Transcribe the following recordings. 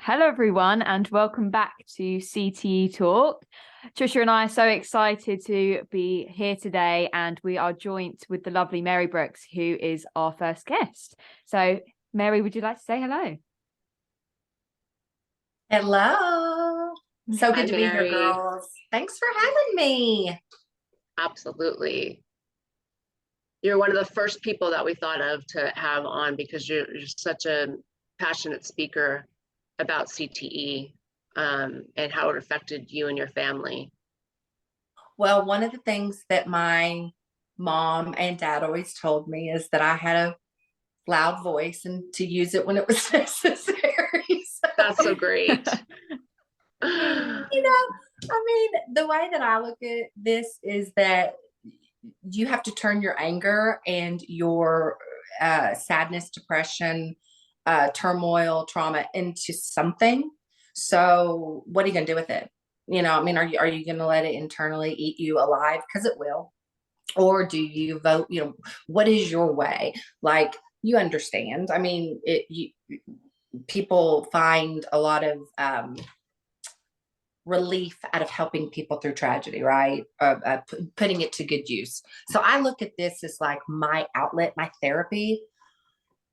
Hello, everyone, and welcome back to CTE Talk. Trisha and I are so excited to be here today, and we are joined with the lovely Mary Brooks, who is our first guest. So, Mary, would you like to say hello? Hello. So good to be here, girls. Thanks for having me. Absolutely. You're one of the first people that we thought of to have on because you're such a passionate speaker about CTE and how it affected you and your family. Well, one of the things that my mom and dad always told me is that I had a loud voice and to use it when it was necessary. That's so great. The way that I look at this is that you have to turn your anger and your sadness, depression, turmoil, trauma into something. So what are you going to do with it? Are you going to let it internally eat you alive? Because it will. Or do you vote? What is your way? Like, you understand. People find a lot of relief out of helping people through tragedy, right? Putting it to good use. So I look at this as like my outlet, my therapy.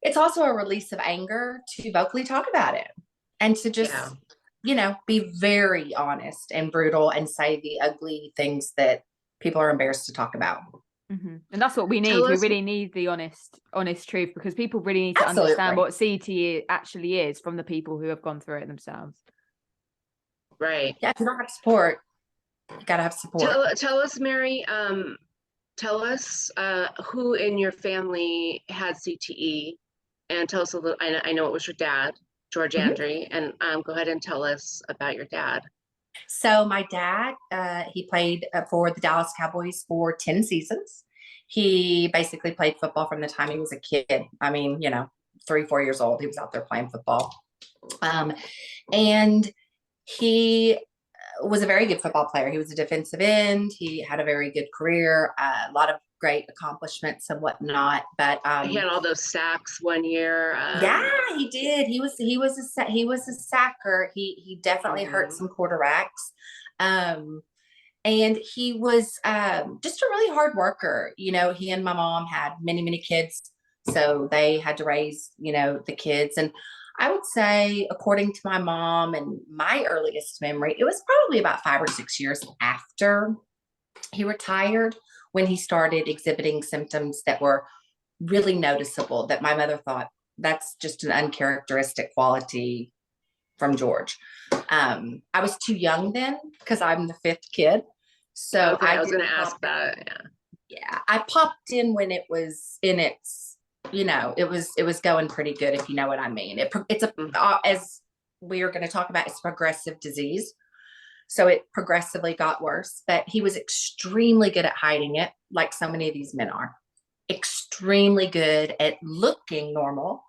It's also a release of anger to vocally talk about it and to just, be very honest and brutal and say the ugly things that people are embarrassed to talk about. Mm-hmm. And that's what we need. We really need the honest truth, because people really need to understand what CTE actually is from the people who have gone through it themselves. Right. Yeah, if you don't have support, you gotta have support. Tell us, Mary, tell us who in your family had CTE, and tell us a little. I know it was your dad, George Andrie, and go ahead and tell us about your dad. So my dad, he played for the Dallas Cowboys for 10 seasons. He basically played football from the time he was a kid. 3-4 years old, he was out there playing football. And he was a very good football player. He was a defensive end. He had a very good career, a lot of great accomplishments and whatnot. But he had all those sacks one year. Yeah, he did. He was a sacker. He definitely hurt some quarterbacks. And he was just a really hard worker. He and my mom had many, many kids, so they had to raise, the kids. And I would say, according to my mom and my earliest memory, it was probably about 5 or 6 years after he retired when he started exhibiting symptoms that were really noticeable, that my mother thought, that's just an uncharacteristic quality from George. I was too young then because I'm the 5th kid. So I was going to ask that. Yeah. I popped in when it was in its, it was going pretty good, if you know what I mean. It's as we are going to talk about, it's a progressive disease. So it progressively got worse, but he was extremely good at hiding it, like so many of these men are. Extremely good at looking normal,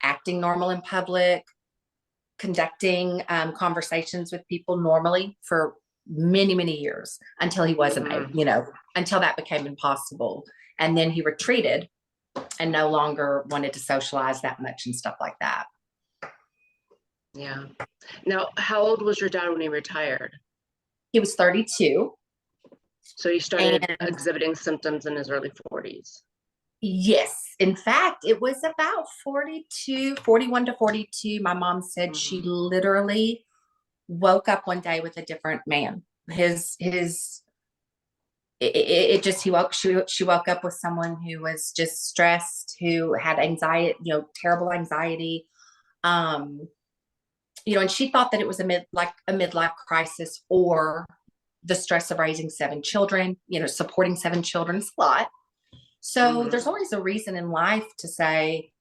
acting normal in public, conducting conversations with people normally for many, many years until he wasn't, until that became impossible. And then he retreated and no longer wanted to socialize that much and stuff like that. Yeah. Now, how old was your dad when he retired? He was 32. So he started exhibiting symptoms in his early 40s. Yes. In fact, it was about 41 to 42. My mom said she literally woke up one day with a different man. She woke up with someone who was just stressed, who had anxiety, terrible anxiety. And she thought that it was a midlife crisis, or the stress of raising 7 children, supporting 7 children is a lot. So there's always a reason in life to say,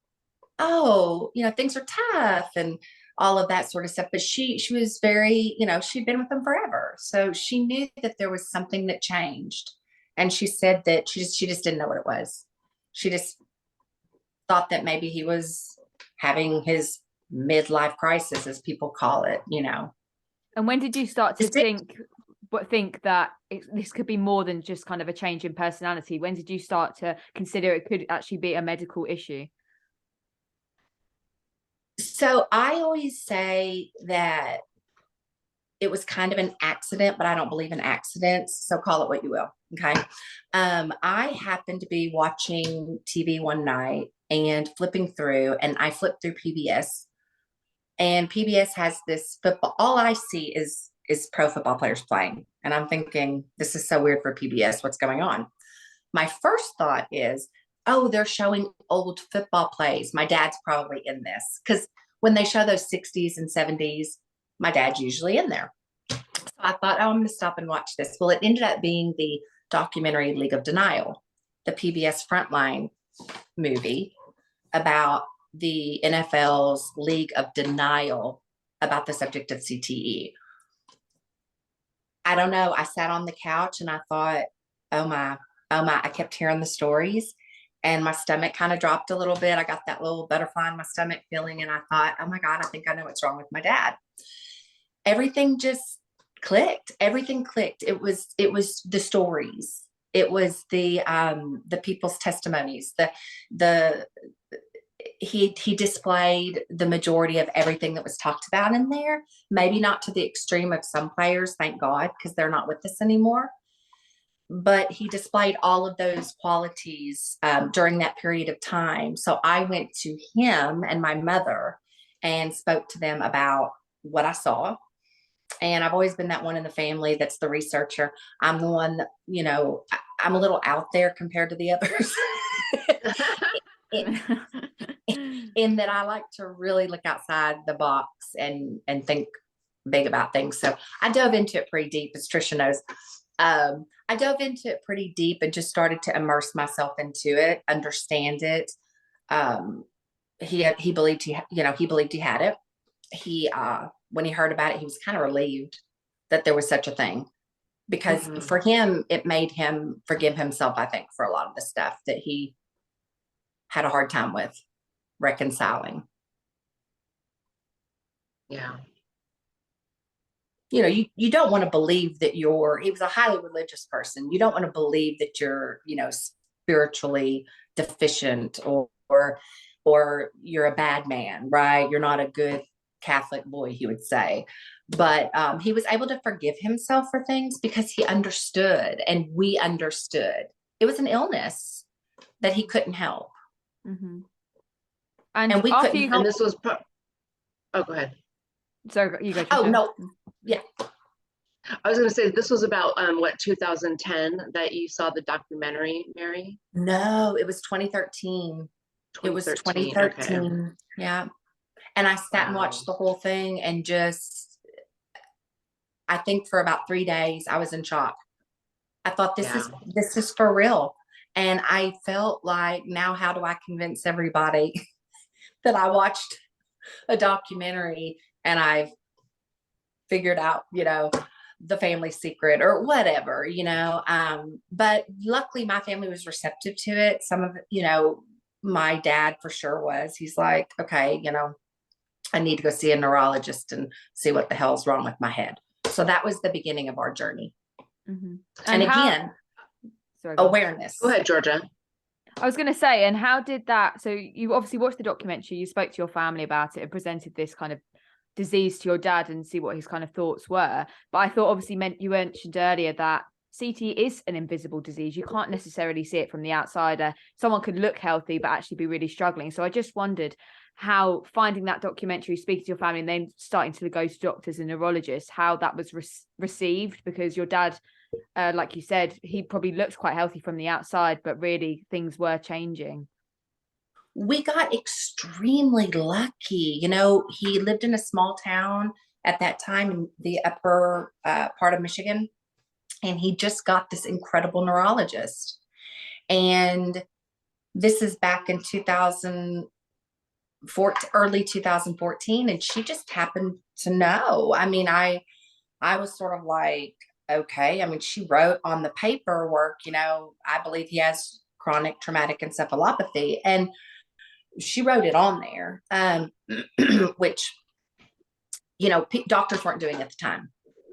oh, things are tough and all of that sort of stuff. But she was very, she'd been with them forever. So she knew that there was something that changed. And she said that she just didn't know what it was. She just thought that maybe he was having his midlife crisis, as people call it, And when did you start to think that this could be more than just kind of a change in personality? When did you start to consider it could actually be a medical issue? So I always say that it was kind of an accident, but I don't believe in accidents. So call it what you will. Okay. I happened to be watching TV one night and flipping through, and I flipped through PBS, and PBS has this football. All I see is pro football players playing. And I'm thinking, this is so weird for PBS. What's going on? My first thought is, oh, they're showing old football plays. My dad's probably in this. Because when they show those 60s and 70s, my dad's usually in there. So I thought, oh, I'm going to stop and watch this. Well, it ended up being the documentary League of Denial, the PBS Frontline movie about the NFL's League of Denial about the subject of CTE. I don't know. I sat on the couch and I thought, oh my, I kept hearing the stories and my stomach kind of dropped a little bit. I got that little butterfly in my stomach feeling. And I thought, oh my God, I think I know what's wrong with my dad. Everything just clicked. Everything clicked. It was the stories. It was the people's testimonies, he displayed the majority of everything that was talked about in there, maybe not to the extreme of some players, thank God, because they're not with us anymore. But he displayed all of those qualities during that period of time. So I went to him and my mother and spoke to them about what I saw. And I've always been that one in the family that's the researcher. I'm the one that, I'm a little out there compared to the others. In that I like to really look outside the box and think big about things. So I dove into it pretty deep, as Trisha knows. I dove into it pretty deep and just started to immerse myself into it, understand it. He believed he believed he had it. He when he heard about it, he was kind of relieved that there was such a thing, because for him, it made him forgive himself, I think, for a lot of the stuff that he had a hard time with reconciling. Yeah. You don't want to believe that he was a highly religious person. You don't want to believe that you're, spiritually deficient or you're a bad man, right? You're not a good Catholic boy, he would say. But he was able to forgive himself for things because he understood, and we understood. It was an illness that he couldn't help. Mm-hmm. And we couldn't help. And this was oh, go ahead. So you go. Trisha. Oh no, yeah. I was going to say, this was about 2010 that you saw the documentary, Mary? No, it was 2013. It was 2013. Okay. Yeah. And I sat and watched the whole thing, and just, I think for about 3 days, I was in shock. I thought, this is for real. And I felt like, now how do I convince everybody that I watched a documentary and I've figured out, the family secret or whatever, but luckily my family was receptive to it. Some of it, my dad for sure was. He's like, okay, I need to go see a neurologist and see what the hell's wrong with my head. So that was the beginning of our journey. Mm-hmm. And again, awareness. Go ahead, Georgia. I was going to say, and how did that, so you obviously watched the documentary, you spoke to your family about it and presented this kind of disease to your dad and see what his kind of thoughts were. But I thought, obviously, you mentioned earlier that CTE is an invisible disease. You can't necessarily see it from the outsider. Someone could look healthy but actually be really struggling. So I just wondered how finding that documentary, speaking to your family, and then starting to go to doctors and neurologists, how that was received, because your dad, like you said, he probably looked quite healthy from the outside, but really things were changing. We got extremely lucky. He lived in a small town at that time in the upper part of Michigan, and he just got this incredible neurologist. And this is back in early 2014, and she just happened to know. I mean, I was sort of like, okay. I mean, she wrote on the paperwork, I believe he has chronic traumatic encephalopathy, and she wrote it on there, which, doctors weren't doing at the time.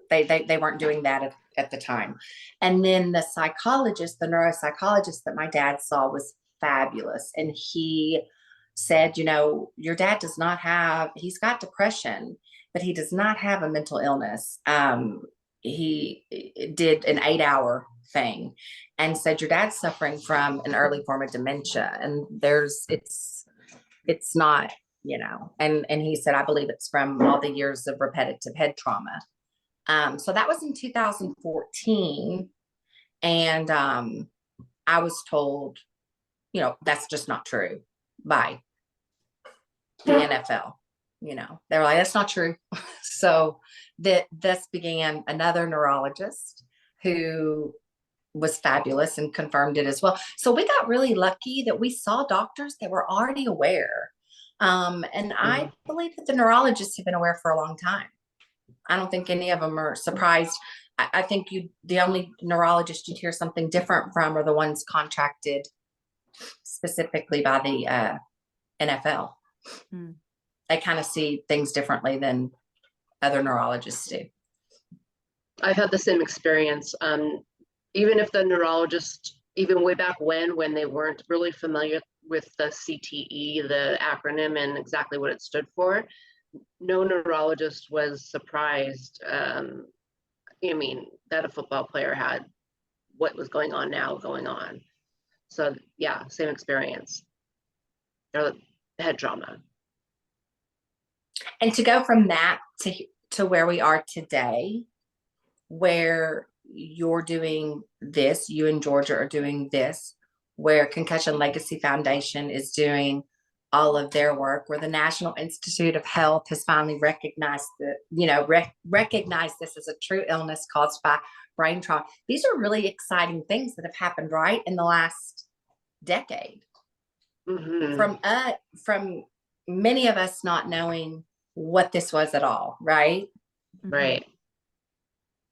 They weren't doing that at the time. And then the neuropsychologist that my dad saw was fabulous. And he said, your dad does not have, he's got depression, but he does not have a mental illness. He did an 8-hour thing and said, your dad's suffering from an early form of dementia. And it's not, and he said, I believe it's from all the years of repetitive head trauma. So that was in 2014. And I was told, that's just not true by the NFL. They were like, that's not true. So this began another neurologist who was fabulous and confirmed it as well. So we got really lucky that we saw doctors that were already aware. And I believe that the neurologists have been aware for a long time. I don't think any of them are surprised. I think the only neurologist you'd hear something different from are the ones contracted specifically by the NFL. They kind of see things differently than other neurologists do. I've had the same experience. Even if the neurologist, even way back when they weren't really familiar with the CTE, the acronym, and exactly what it stood for, no neurologist was surprised. That a football player had what was going on. So yeah, same experience. Head trauma. And to go from that to where we are today, where you're doing this, you and Georgia are doing this, where Concussion Legacy Foundation is doing all of their work, where the National Institute of Health has finally recognized recognized this as a true illness caused by brain trauma. These are really exciting things that have happened right in the last decade. From many of us not knowing what this was at all, right? Right.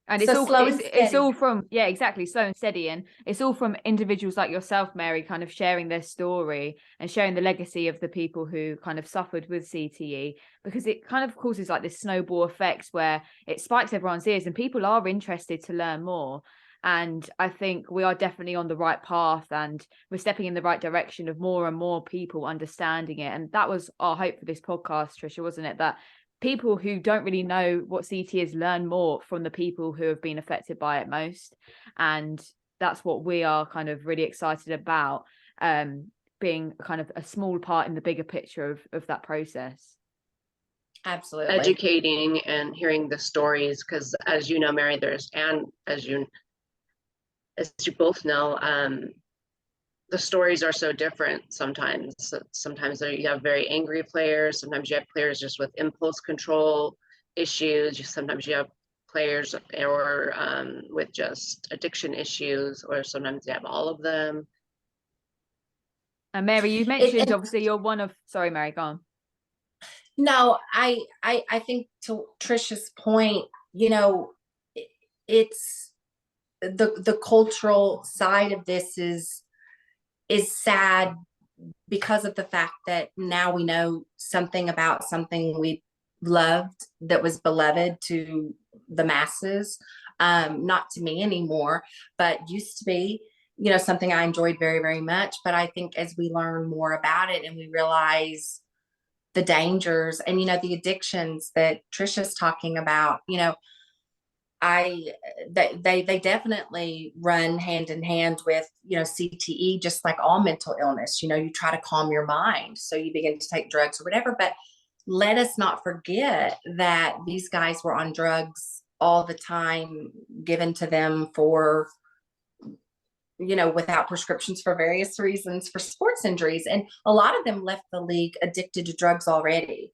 And it's all from, yeah, exactly, slow and steady. And it's all from individuals like yourself, Mary, kind of sharing their story and sharing the legacy of the people who kind of suffered with CTE, because it kind of causes like this snowball effect where it spikes everyone's ears and people are interested to learn more. And I think we are definitely on the right path and we're stepping in the right direction of more and more people understanding it. And that was our hope for this podcast, Trisha, wasn't it? That people who don't really know what CTE is learn more from the people who have been affected by it most. And that's what we are kind of really excited about, being kind of a small part in the bigger picture of that process. Absolutely. Educating and hearing the stories, because as you know, Mary, as you both know, the stories are so different sometimes. Sometimes you have very angry players. Sometimes you have players just with impulse control issues. Sometimes you have players or with just addiction issues, or sometimes you have all of them. And Mary, you mentioned obviously you're one of, sorry, Mary, go on. No, I think to Trisha's point, it's the cultural side of this is sad because of the fact that now we know something about something we loved that was beloved to the masses, not to me anymore, but used to be, something I enjoyed very, very much. But I think as we learn more about it and we realize the dangers and, the addictions that Trisha's talking about, they definitely run hand in hand with, CTE, just like all mental illness. You try to calm your mind, so you begin to take drugs or whatever. But let us not forget that these guys were on drugs all the time, given to them for, without prescriptions for various reasons, for sports injuries. And a lot of them left the league addicted to drugs already.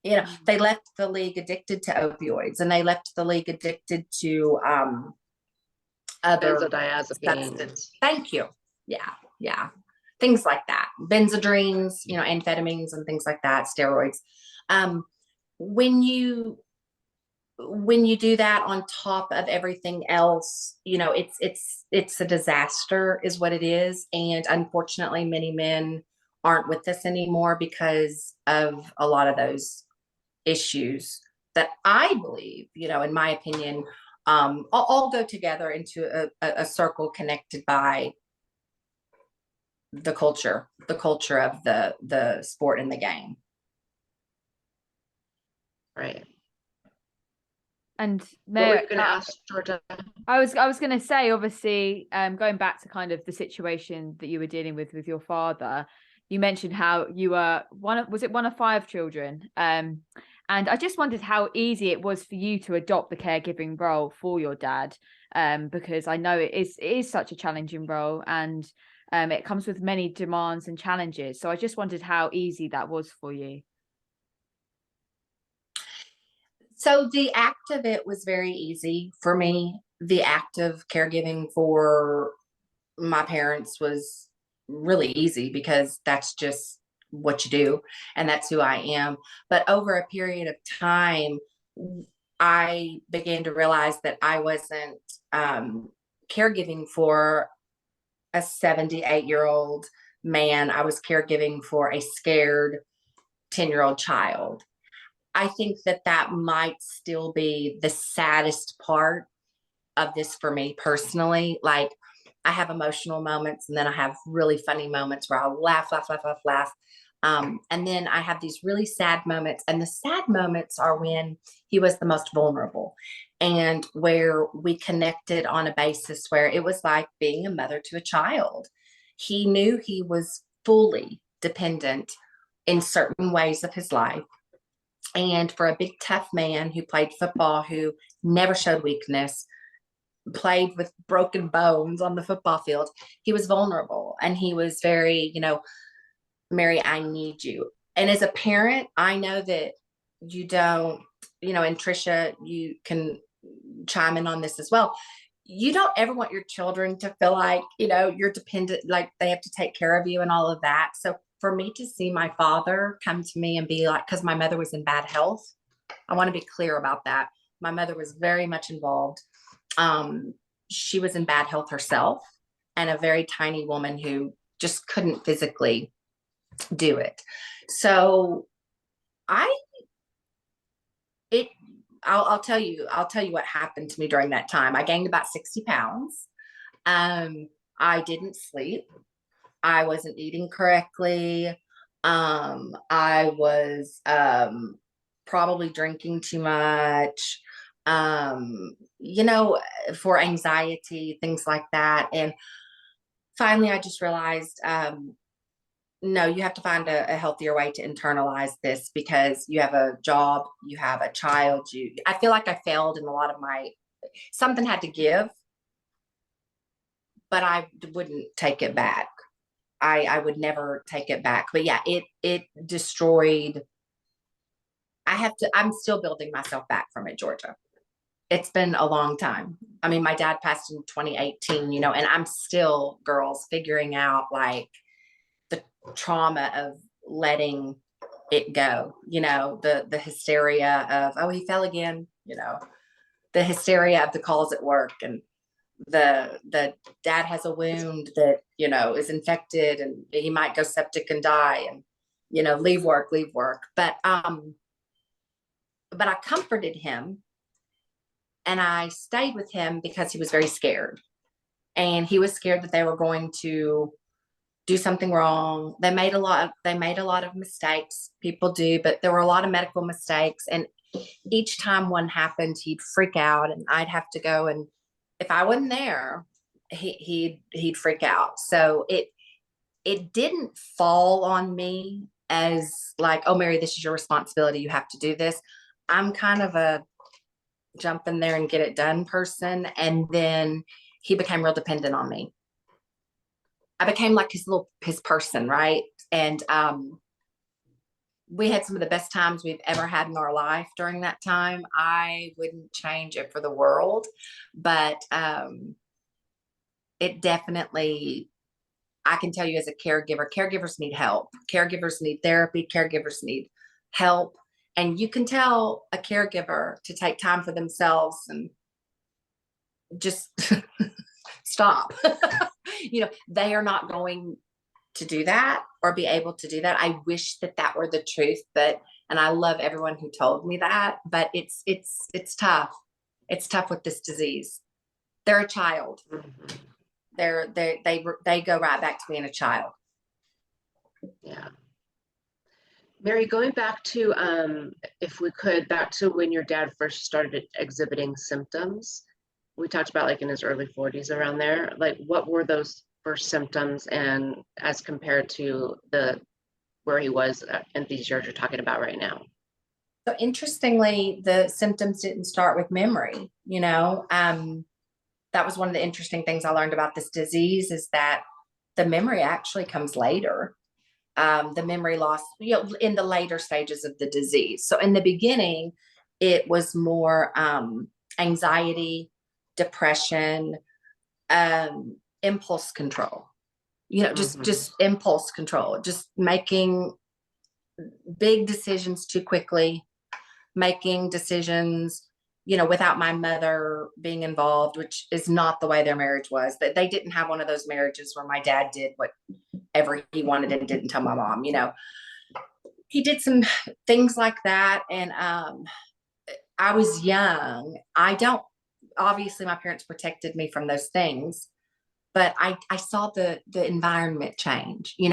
They left the league addicted to opioids, and they left the league addicted to other benzodiazepines. Thank you. Yeah. Things like that. Benzodrines, amphetamines and things like that, steroids. When you do that on top of everything else, it's a disaster is what it is. And unfortunately, many men aren't with us anymore because of a lot of those issues that I believe, in my opinion, all go together into a circle connected by the culture of the sport and the game. Right. And What were you going to ask, Georgia? I was going to say, obviously, going back to kind of the situation that you were dealing with your father, you mentioned how you were one of 5 children? And I just wondered how easy it was for you to adopt the caregiving role for your dad, because I know it is such a challenging role, and it comes with many demands and challenges. So I just wondered how easy that was for you. So the act of it was very easy for me. The act of caregiving for my parents was really easy because that's just what you do and that's who I am. But over a period of time, I began to realize that I wasn't caregiving for a 78-year-old man. I was caregiving for a scared 10-year-old child. I think that might still be the saddest part of this for me personally. Like, I have emotional moments and then I have really funny moments where I'll laugh. And then I have these really sad moments. And the sad moments are when he was the most vulnerable and where we connected on a basis where it was like being a mother to a child. He knew he was fully dependent in certain ways of his life. And for a big, tough man who played football, who never showed weakness, played with broken bones on the football field, he was vulnerable. And he was very, Mary, I need you. And as a parent, I know that you don't, and Trisha, you can chime in on this as well. You don't ever want your children to feel like, you're dependent, like they have to take care of you and all of that. So for me to see my father come to me and be like, because my mother was in bad health, I want to be clear about that. My mother was very much involved. She was in bad health herself and a very tiny woman who just couldn't physically do it. So I'll tell you what happened to me during that time. I gained about 60 pounds. I didn't sleep. I wasn't eating correctly. I was probably drinking too much, for anxiety, things like that. And finally, I just realized, no, you have to find a healthier way to internalize this because you have a job, you have a child. I feel like I failed in a lot of something had to give, but I wouldn't take it back. I would never take it back. But yeah, it destroyed. I'm still building myself back from it, Georgia. It's been a long time. I mean, my dad passed in 2018, and I'm still, girls, figuring out like the trauma of letting it go, the hysteria of, oh, he fell again, the hysteria of the calls at work, and the dad has a wound that, is infected and he might go septic and die and, leave work. But I comforted him and I stayed with him because he was very scared, and he was scared that they were going to do something wrong. They made a lot of mistakes. People do, but there were a lot of medical mistakes. And each time one happened, he'd freak out and I'd have to go. And if I wasn't there, he'd freak out. So it didn't fall on me as like, oh, Mary, this is your responsibility. You have to do this. I'm kind of a jump in there and get it done person. And then he became real dependent on me. I became like his person, right? And we had some of the best times we've ever had in our life during that time. I wouldn't change it for the world, but it definitely, I can tell you as a caregiver, caregivers need help. Caregivers need therapy. Caregivers need help. And you can tell a caregiver to take time for themselves and just stop. They are not going to do that or be able to do that. I wish that were the truth, and I love everyone who told me that, but it's tough. It's tough with this disease. They're a child. They go right back to being a child. Yeah. Mary, going back to, if we could, back to when your dad first started exhibiting symptoms. We talked about like in his early 40s around there. Like, what were those first symptoms, and as compared to where he was in these years you're talking about right now? So interestingly, the symptoms didn't start with memory, that was one of the interesting things I learned about this disease, is that the memory actually comes later. The memory loss, in the later stages of the disease. So in the beginning, it was more anxiety, depression, impulse control. Just impulse control, just making big decisions too quickly, making decisions, without my mother being involved, which is not the way their marriage was. That they didn't have one of those marriages where my dad did whatever he wanted and didn't tell my mom. He did some things like that, and I was young. Obviously my parents protected me from those things, but I saw the environment change. You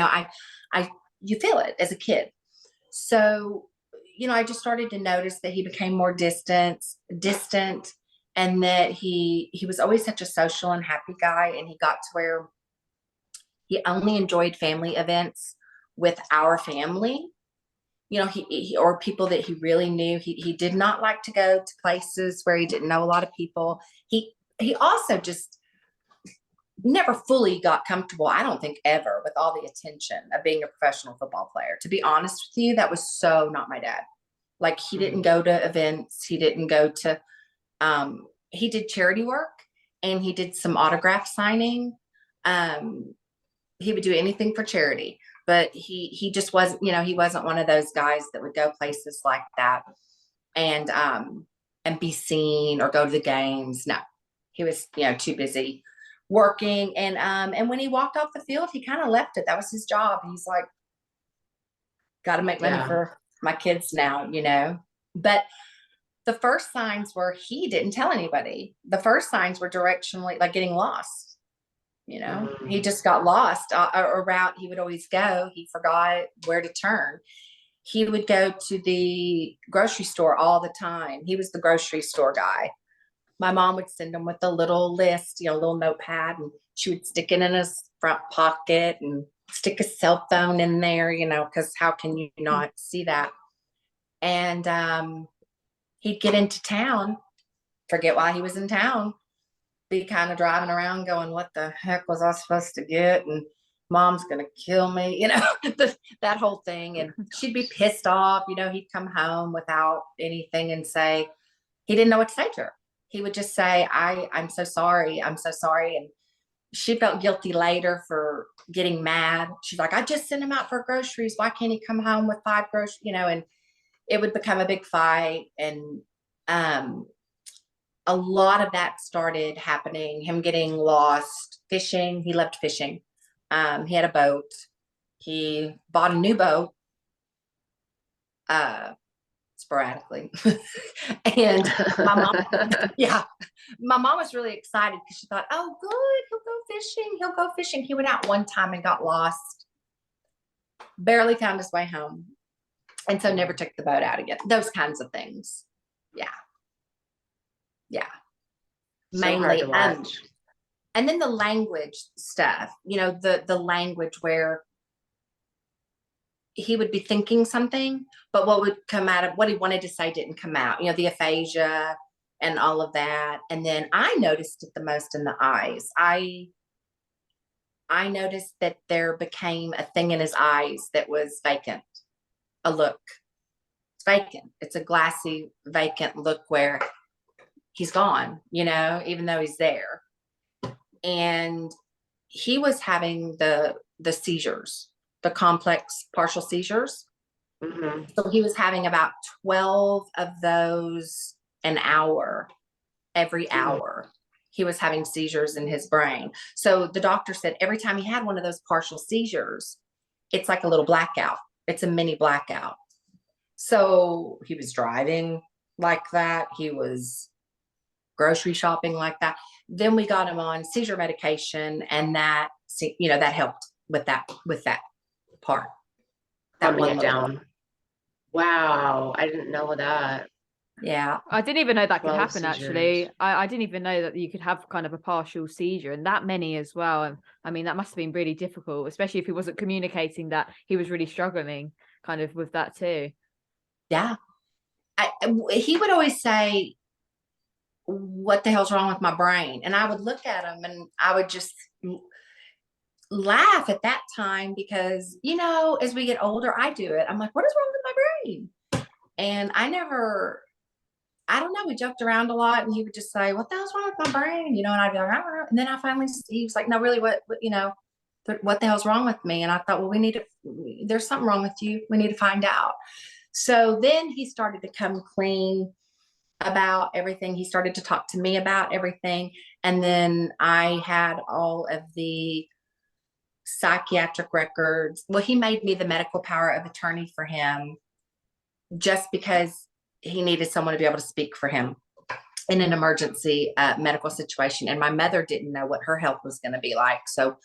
feel it as a kid. So I just started to notice that he became more distant, and that he was always such a social and happy guy. And he got to where he only enjoyed family events with our family, he or people that he really knew. He did not like to go to places where he didn't know a lot of people. He also just never fully got comfortable, I don't think ever, with all the attention of being a professional football player. To be honest with you, that was so not my dad. Like, he didn't go to events. He didn't go to, he did charity work, and he did some autograph signing. He would do anything for charity, but he just wasn't, he wasn't one of those guys that would go places like that and be seen or go to the games. No, he was, too busy working. And when he walked off the field, he kind of left it. That was his job. He's like, got to make money for my kids now, but the first signs were, he didn't tell anybody. The first signs were directionally, like getting lost. He just got lost around. He would always go. He forgot where to turn. He would go to the grocery store all the time. He was the grocery store guy. My mom would send him with a little list, a little notepad, and she would stick it in his front pocket and stick a cell phone in there, because how can you not see that? And he'd get into town, forget why he was in town, be kind of driving around going, what the heck was I supposed to get? And mom's going to kill me, that whole thing. And she'd be pissed off. He'd come home without anything and say, he didn't know what to say to her. He would just say, I'm so sorry. I'm so sorry. And she felt guilty later for getting mad. She's like, I just sent him out for groceries. Why can't he come home with 5 groceries? And it would become a big fight. And a lot of that started happening, him getting lost, fishing. He loved fishing. He had a boat. He bought a new boat sporadically. And my mom was really excited because she thought, oh, good, he'll go fishing. He went out one time and got lost, barely found his way home, and so never took the boat out again. Those kinds of things. Yeah. So Mainly. hard to And then the language stuff, the language where he would be thinking something, but what would come out of what he wanted to say didn't come out, the aphasia and all of that. And then I noticed it the most in the eyes. I noticed that there became a thing in his eyes that was vacant, a look. It's vacant. It's a glassy, vacant look where he's gone, even though he's there. And he was having the seizures, the complex partial seizures. So he was having about 12 of those an hour. Every hour he was having seizures in his brain. So the doctor said every time he had one of those partial seizures, it's like a little blackout. It's a mini blackout. So he was driving like that. He was grocery shopping like that. Then we got him on seizure medication, and that, that helped with that part. that calming one it little boy. down. Wow, I didn't know that. Yeah. I didn't even know that could 12 happen, actually. seizures. I didn't even know that you could have kind of a partial seizure and that many as well. And I mean, that must have been really difficult, especially if he wasn't communicating that he was really struggling kind of with that too. Yeah. He would always say, what the hell's wrong with my brain? And I would look at him and I would just laugh at that time because, you know, as we get older, I do it. I'm like, what is wrong with my brain? And I don't know, we joked around a lot and he would just say, what the hell's wrong with my brain? You know, and I'd be like, I don't know. And then he was like, no, really, what you know, what the hell's wrong with me? And I thought, well, there's something wrong with you. We need to find out. So then he started to come clean about everything. He started to talk to me about everything. And then I had all of the psychiatric records. Well, he made me the medical power of attorney for him just because he needed someone to be able to speak for him in an emergency medical situation. And my mother didn't know what her health was going to be like. So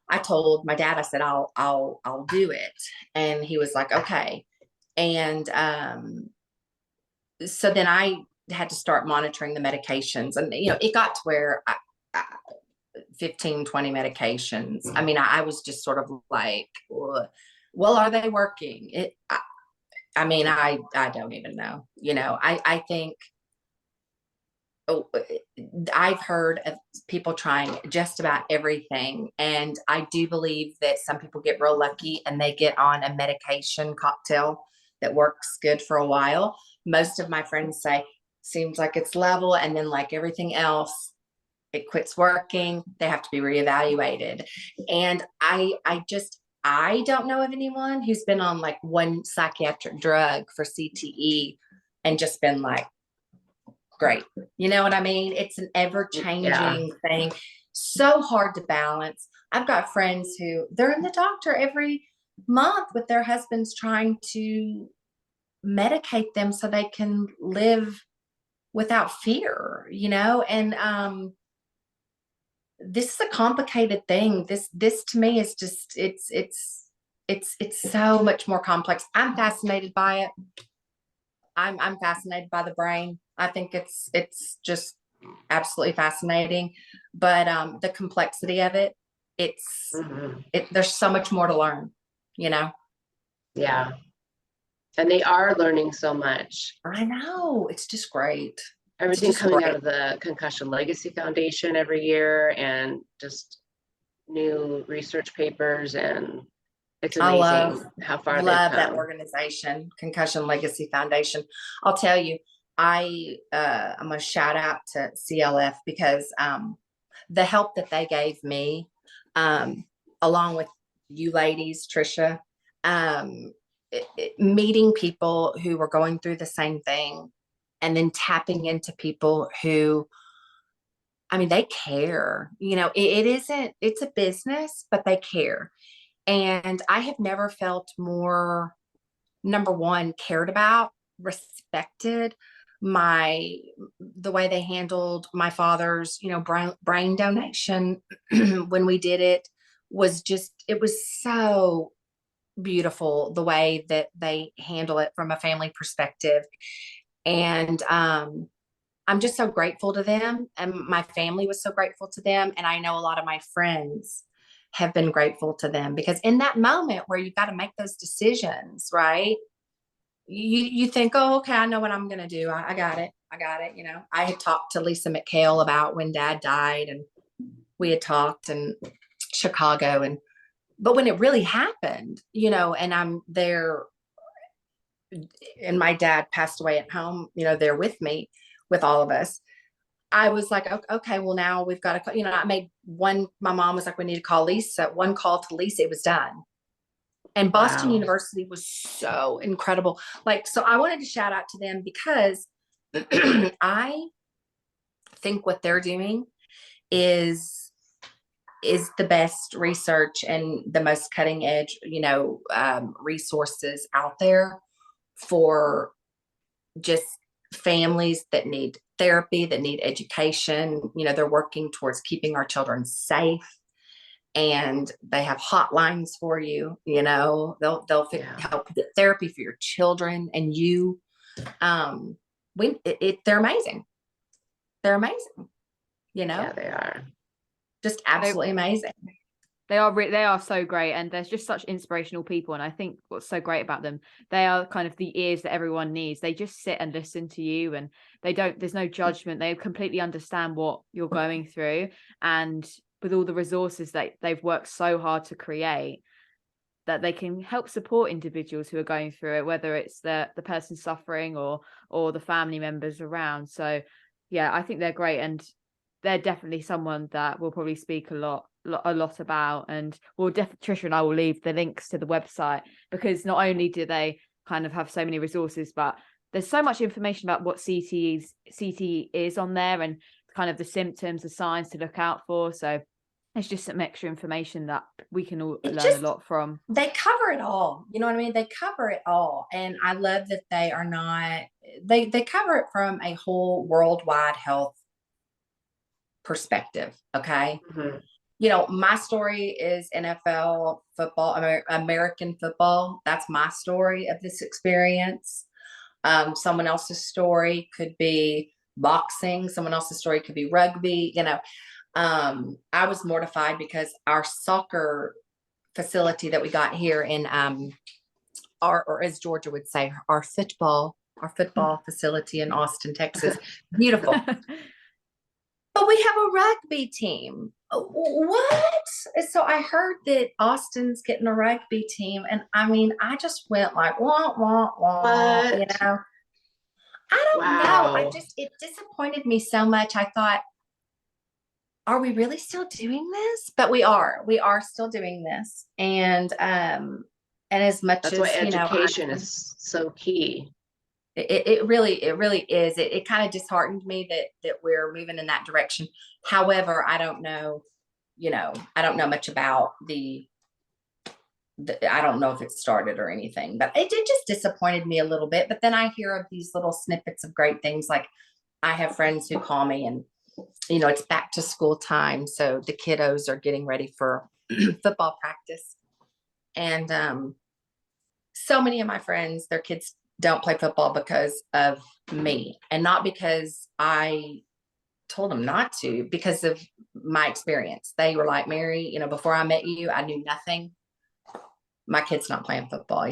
I told my dad, I said, I'll do it. And he was like, okay. And so then I had to start monitoring the medications. And, you know, it got to where 15, 20 medications. I mean, I was just sort of like, well, are they working? I mean, I don't even know, you know, I think, I've heard of people trying just about everything. And I do believe that some people get real lucky and they get on a medication cocktail that works good for a while. Most of my friends say, seems like it's level. And then like everything else, it quits working. They have to be reevaluated. And I don't know of anyone who's been on like one psychiatric drug for CTE and just been like, great. You know what I mean? It's an ever-changing thing. So hard to balance. I've got friends who they're in the doctor every month with their husbands trying to medicate them so they can live without fear, you know? And this is a complicated thing. This to me is just it's so much more complex. I'm fascinated by it. I'm fascinated by the brain. I think it's just absolutely fascinating. But the complexity of it, there's so much more to learn, you know? Yeah. And they are learning so much. I know. It's just great. Everything coming out of the Concussion Legacy Foundation every year and just new research papers, and it's amazing how far they've come. That organization, Concussion Legacy Foundation. I'll tell you, I'm gonna shout out to CLF because the help that they gave me, along with you ladies, Trisha, meeting people who were going through the same thing and then tapping into people who, I mean, they care, you know, it's a business, but they care. And I have never felt more, number one, cared about, respected. The way they handled my father's, you know, brain donation when we did it was it was so beautiful the way that they handle it from a family perspective. And I'm just so grateful to them. And my family was so grateful to them. And I know a lot of my friends have been grateful to them because in that moment where you got to make those decisions, right? You think, oh, okay, I know what I'm going to do. I got it. You know, I had talked to Lisa McHale about when Dad died, and we had talked in Chicago, but when it really happened, you know, and I'm there and my dad passed away at home, you know, there with me, with all of us. I was like, okay, well, now we've got to, you know, my mom was like, we need to call Lisa. One call to Lisa, it was done. And Boston University was so incredible. Like, so I wanted to shout out to them because I think what they're doing is the best research and the most cutting edge, you know, resources out there for just families that need therapy, that need education. You know, they're working towards keeping our children safe. and they have hotlines for you. You know, they'll help get therapy for your children and you. They're amazing. They're amazing. You know, Yeah, they are just absolutely amazing. They are so great, and there's just such inspirational people. And I think what's so great about them, they are kind of the ears that everyone needs. They just sit and listen to you, and there's no judgment. They completely understand what you're going through, and with all the resources that they've worked so hard to create, that they can help support individuals who are going through it, whether it's the person suffering or the family members around. So yeah, I think they're great, and they're definitely someone that we'll probably speak a lot about. And Trisha and I will leave the links to the website, because not only do they kind of have so many resources, but there's so much information about what CTE is on there, and kind of the symptoms, the signs to look out for. So it's just some extra information that we can all learn a lot from. They cover it all. You know what I mean? They cover it all. And I love that they are not, they cover it from a whole worldwide health perspective. Okay. Mm-hmm. You know, my story is NFL football, American football. That's my story of this experience. Someone else's story could be boxing. Someone else's story could be rugby. You know, I was mortified because our soccer facility that we got here in or as Georgia would say, our football facility in Austin, Texas, beautiful. But we have a rugby team. What? So I heard that Austin's getting a rugby team, and I mean, I just went like, wah, wah, wah, you know. I don't know. It disappointed me so much. I thought, are we really still doing this? But we are still doing this. And as much that's as, why education is so key. It really is. It kind of disheartened me that we're moving in that direction. However, I don't know, I don't know much about I don't know if it started or anything, but it just disappointed me a little bit. But then I hear of these little snippets of great things. Like I have friends who call me and, it's back to school time. So the kiddos are getting ready for football practice. And so many of my friends, their kids don't play football because of me, and not because I told them not to, because of my experience. They were like, Mary, before I met you, I knew nothing. My kid's not playing football.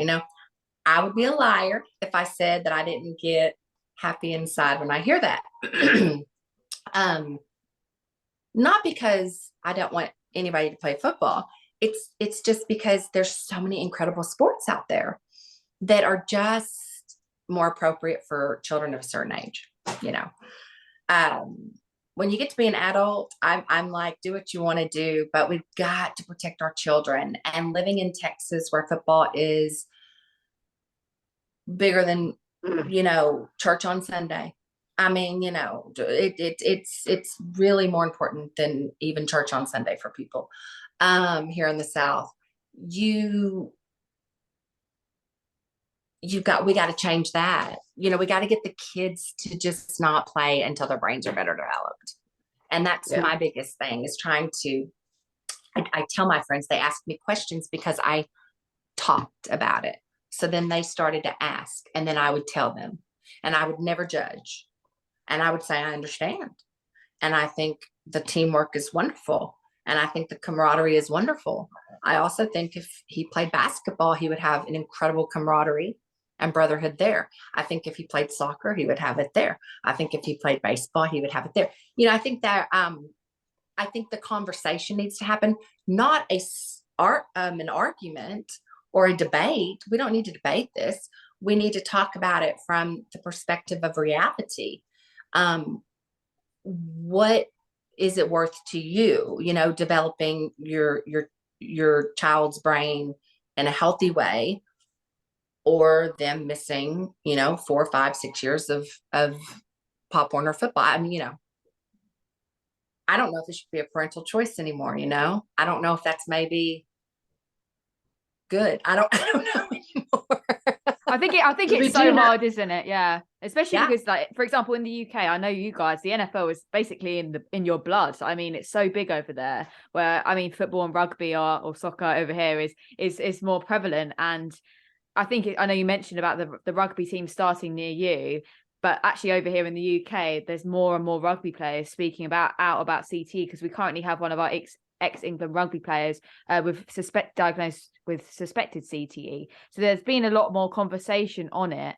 I would be a liar if I said that I didn't get happy inside when I hear that. Not because I don't want anybody to play football. It's just because there's so many incredible sports out there that are just more appropriate for children of a certain age. When you get to be an adult, I'm like, do what you want to do, but we've got to protect our children. And living in Texas, where football is bigger than, church on Sunday. I mean, it's really more important than even church on Sunday for people here in the South. We got to change that. We got to get the kids to just not play until their brains are better developed. And that's my biggest thing, is trying to, I tell my friends, they ask me questions because I talked about it. So then they started to ask, and then I would tell them, and I would never judge. And I would say, I understand. And I think the teamwork is wonderful. And I think the camaraderie is wonderful. I also think if he played basketball, he would have an incredible camaraderie and brotherhood there. I think if he played soccer, he would have it there. I think if he played baseball, he would have it there. I think that I think the conversation needs to happen, not an argument or a debate. We don't need to debate this. We need to talk about it from the perspective of reality. What is it worth to you? Developing your child's brain in a healthy way, or them missing, 4, 5, 6 years of Pop Warner football. I mean, I don't know if it should be a parental choice anymore. I don't know if that's maybe good. I don't know anymore. I think We it's do so know- hard, isn't it? Yeah. Especially Yeah. because, like, for example, in the UK, I know you guys, the NFL is basically in your blood. I mean, it's so big over there, where, I mean, football and rugby or soccer over here is more prevalent. And I think I know you mentioned about the rugby team starting near you, but actually over here in the UK, there's more and more rugby players speaking out about CTE, because we currently have one of our ex-England rugby players diagnosed with suspected CTE. So there's been a lot more conversation on it.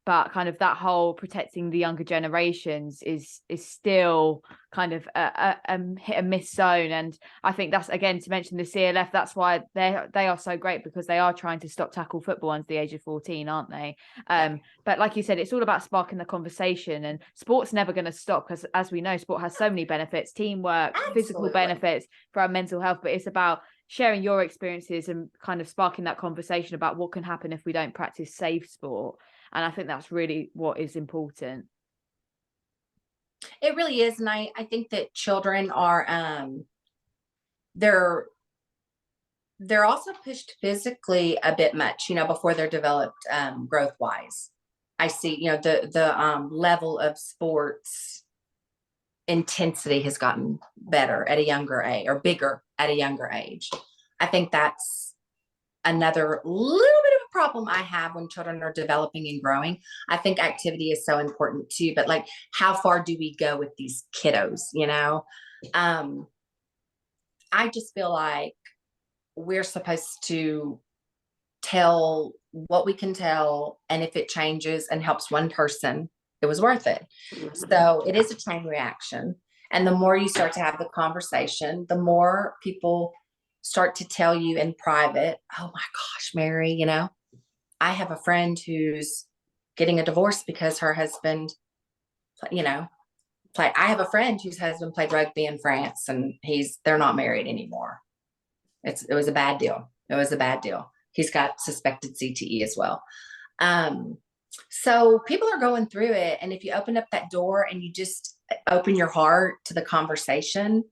But kind of that whole protecting the younger generations is still kind of a hit and miss zone. And I think that's, again, to mention the CLF, that's why they are so great, because they are trying to stop tackle football under the age of 14, aren't they? But like you said, it's all about sparking the conversation, and sport's never going to stop, because as we know, sport has so many benefits, teamwork, Absolutely. physical benefits for our mental health, but it's about sharing your experiences and kind of sparking that conversation about what can happen if we don't practice safe sport. And I think that's really what is important. It really is. And I think that children are, they're also pushed physically a bit much, before they're developed, growth wise. I see, the level of sports intensity has gotten better at a younger age, or bigger at a younger age. I think that's another little bit of a problem I have when children are developing and growing. I think activity is so important too, but like, how far do we go with these kiddos? I just feel like we're supposed to tell what we can tell, and if it changes and helps one person, it was worth it. So it is a chain reaction. And the more you start to have the conversation, the more people start to tell you in private, oh my gosh, Mary, I have a friend who's getting a divorce because her husband, I have a friend whose husband played rugby in France, and they're not married anymore. It was a bad deal. It was a bad deal. He's got suspected CTE as well. So people are going through it. And if you open up that door and you just open your heart to the conversation,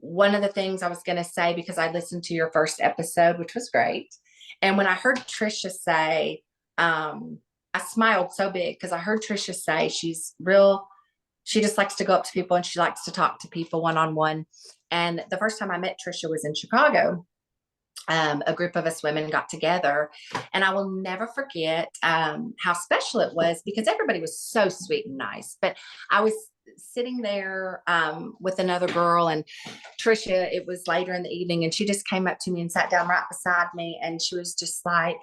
one of the things I was going to say, because I listened to your first episode, which was great. And when I heard Trisha say, I smiled so big, because I heard Trisha say she just likes to go up to people and she likes to talk to people one-on-one. And the first time I met Trisha was in Chicago. A group of us women got together, and I will never forget how special it was, because everybody was so sweet and nice. But I was sitting there with another girl, and Trisha, it was later in the evening, and she just came up to me and sat down right beside me, and she was just like,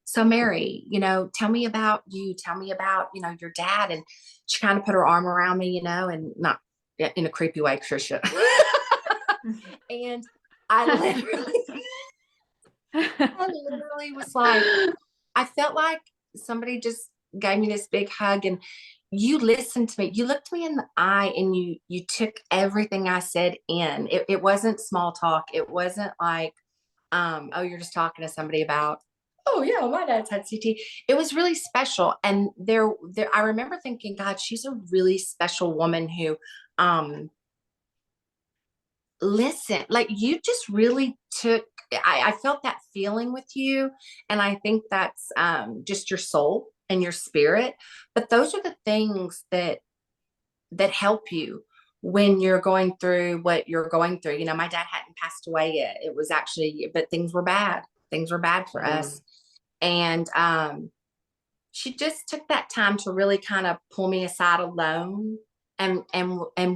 so Mary, tell me about you, tell me about, your dad. And she kind of put her arm around me, and not in a creepy way, Trisha. And I literally was like, I felt like somebody just gave me this big hug, and you listened to me. You looked me in the eye, and you took everything I said in. It wasn't small talk. It wasn't like, oh, you're just talking to somebody about, oh yeah, my dad's had CT. It was really special. And there, I remember thinking, God, she's a really special woman who, listen, like, you just really took, I felt that feeling with you. And I think that's just your soul and your spirit. But those are the things that help you when you're going through what you're going through. My dad hadn't passed away yet. It was actually, but things were bad. Things were bad for us. And she just took that time to really kind of pull me aside alone, and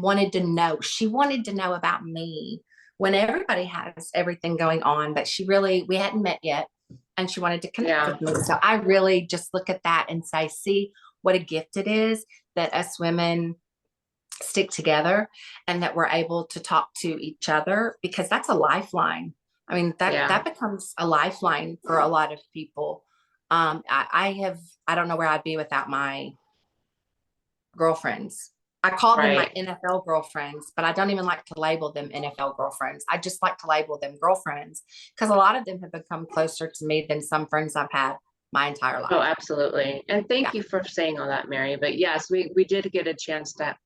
wanted to know. She wanted to know about me when everybody has everything going on, but we hadn't met yet, and she wanted to connect with me. So I really just look at that and say, see what a gift it is that us women stick together, and that we're able to talk to each other, because that's a lifeline. I mean, that becomes a lifeline for a lot of people. I don't know where I'd be without my girlfriends. I call them my NFL girlfriends, but I don't even like to label them NFL girlfriends. I just like to label them girlfriends, because a lot of them have become closer to me than some friends I've had my entire life. Oh, absolutely. And thank you for saying all that, Mary. But yes, we did get a chance to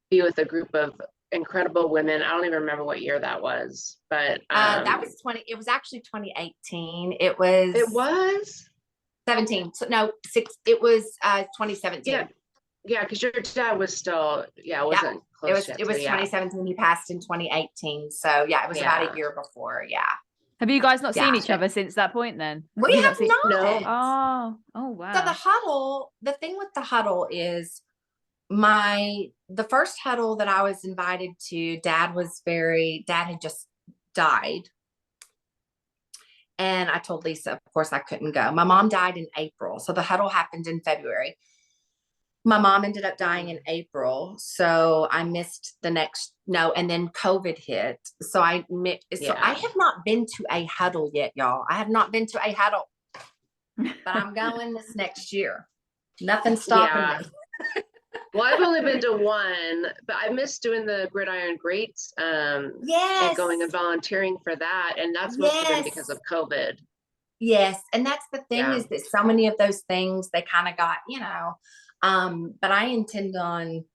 be with a group of incredible women. I don't even remember what year that was, but that was it was actually 2018. It was 17. So no, it was 2017. Yeah, because your dad was still, Yeah, wasn't close yet. It was 2017. He passed in 2018. So yeah, it was about a year before. Yeah. Have you guys not seen each other since that point then? We have not. No. Oh wow. So the huddle, the thing with the huddle is the first huddle that I was invited to, dad had just died. And I told Lisa, of course I couldn't go. My mom died in April. So the huddle happened in February. My mom ended up dying in April. So I missed and then COVID hit. So I have not been to a huddle yet, y'all. I have not been to a huddle, but I'm going this next year. Nothing's stopping me. Well, I've only been to one, but I missed doing the gridiron greats and going and volunteering for that. And that's mostly been because of COVID. Yes. And that's the thing is that so many of those things, they kind of got, but I intend on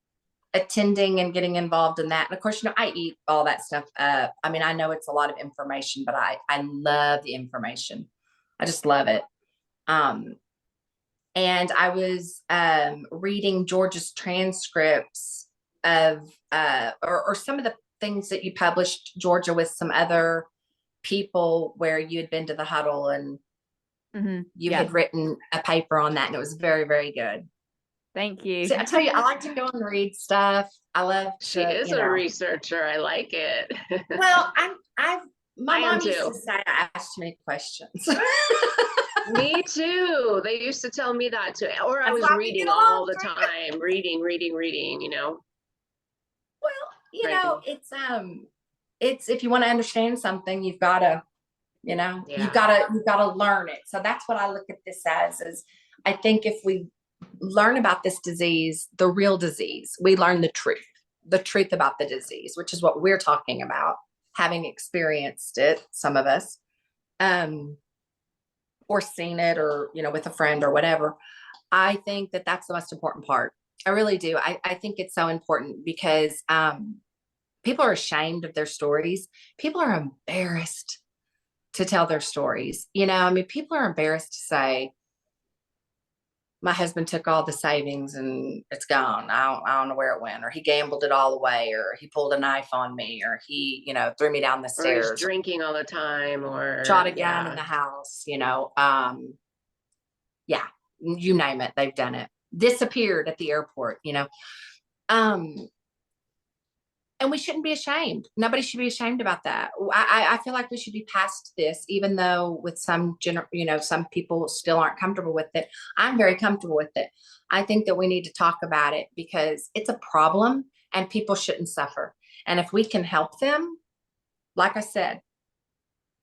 attending and getting involved in that. And of course, I eat all that stuff up. I mean, I know it's a lot of information, but I love the information. I just love it. And I was reading George's transcripts of or some of the things that you published, Georgia, with some other people where you had been to the huddle and you had written a paper on that, and it was very, very good. Thank you. So I tell you, I like to go and read stuff. I love. She is a researcher. I like it. Well, my mom used to say I asked too many questions. Me too. They used to tell me that too. Or I was reading all the time, reading, Well, it's if you want to understand something, you've got to, you've got to learn it. So that's what I look at this as, is I think if we learn about this disease, the real disease, we learn the truth about the disease, which is what we're talking about, having experienced it, some of us, or seen it, or, with a friend or whatever. I think that that's the most important part. I really do. I think it's so important because people are ashamed of their stories. People are embarrassed to tell their stories. People are embarrassed to say, my husband took all the savings and it's gone. I don't know where it went, or he gambled it all away, or he pulled a knife on me, or he, threw me down the stairs. Or he's drinking all the time, or shot a gun in the house, you name it, they've done it. Disappeared at the airport, and we shouldn't be ashamed. Nobody should be ashamed about that. I feel like we should be past this, even though with some some people still aren't comfortable with it. I'm very comfortable with it. I think that we need to talk about it because it's a problem and people shouldn't suffer. And if we can help them, like I said,